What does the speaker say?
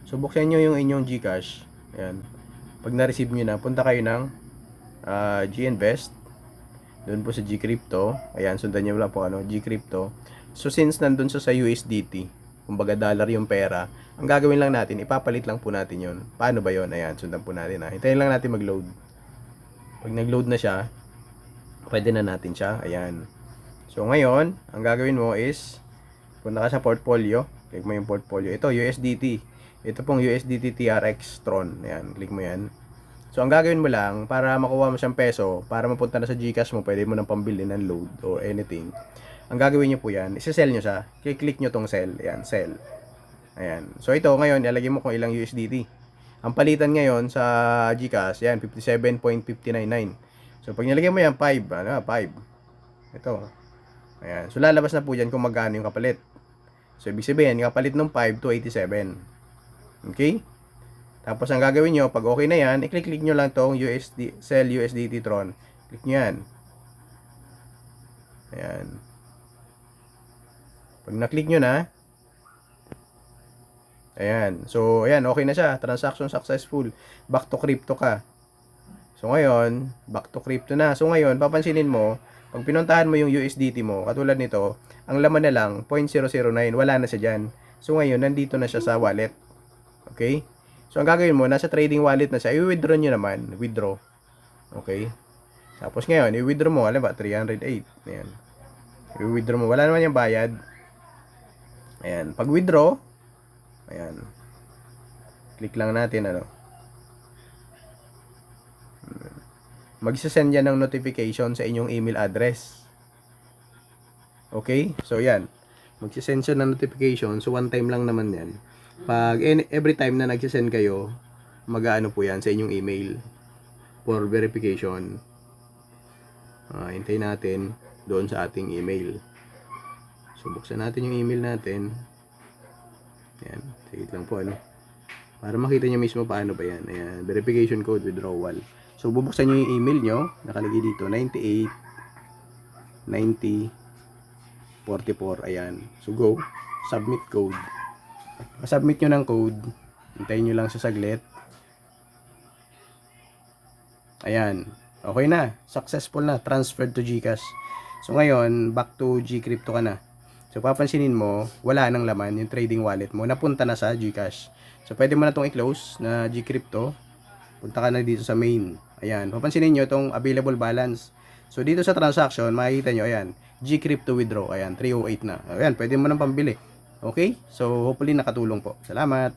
So, buksan nyo yung inyong GCash. Ayan. Pag na-receive nyo na, punta kayo ng GInvest. Doon po sa GCrypto. Ayan, sundan nyo lang po GCrypto. So, since nandun sa USDT, kumbaga dollar yung pera, ang gagawin lang natin, ipapalit lang po natin yon. Paano ba yon? Ayan, sundan po natin. Hintayin lang natin mag-load. Pag nag-load na siya, pwede na natin siya. Ayan. So, ngayon, ang gagawin mo is, punta ka sa portfolio. Click mo yung portfolio. Ito, USDT. Ito pong USDT TRX Tron. Ayan, click mo yan. So, ang gagawin mo lang, para makuha mo siyang peso, para mapunta na sa GCash mo, pwede mo nang pambili ng load or anything. Ang gagawin nyo po yan, isi-sell nyo siya. Click nyo tong sell. Ayan, sell. Ayan. So, ito, ngayon, ilagay mo kung ilang USDT. Ang palitan ngayon sa GCash, yan, 57.599. So, pag nilagay mo yan, 5. 5. Ito. Ayan. So, lalabas na po dyan kung magkano yung kapalit. So, ibig sabihin, yung kapalit ng 5 to 87. Okay? Tapos, ang gagawin nyo, pag okay na yan, i-click nyo lang tong sell USDT Tron. Click nyo yan. Ayan. Pag na-click nyo na, ayan. So, ayan, okay na siya. Transaction successful. Back to crypto ka. So, ngayon, back to crypto na. So, ngayon, papansinin mo, pag pinuntahan mo yung USDT mo, katulad nito, ang laman na lang, 0.009, wala na siya dyan. So, ngayon, nandito na siya sa wallet. Okay? So, ang gagawin mo, nasa trading wallet na siya, i-withdraw nyo naman. Withdraw. Okay? Tapos, ngayon, i-withdraw mo, alam ba, 308. Ayan. I-withdraw mo. Wala naman yung bayad. Ayan. Pag withdraw, ayan. Click lang natin, magsasend yan ng notification sa inyong email address. Okay? So, yan. Magsasend siya ng notification. So, one time lang naman yan. Pag every time na nagsasend kayo, mag-aano po yan sa inyong email for verification. Hintayin natin doon sa ating email. So, buksan natin yung email natin. Ayan. Sige lang po, para makita nyo mismo paano ba yan. Ayan. Verification code withdrawal. So, bubuksan nyo yung email nyo. Nakalagay dito, 98 90 44. Ayan. So, go. Submit code. Submit nyo ng code. Hintayin nyo lang sa saglit. Ayan. Okay na. Successful na. Transferred to GCash. So, ngayon, back to GCrypto ka na. So, papansinin mo, wala nang laman yung trading wallet mo. Napunta na sa GCash. So, pwede mo na itong i-close na GCrypto. Punta ka na dito sa main. Ayan. Papansinin nyo itong available balance. So, dito sa transaction, makikita nyo, ayan, GCrypto withdraw. Ayan, 308 na. Ayan, pwede mo nang pambili. Okay? So, hopefully nakatulong po. Salamat!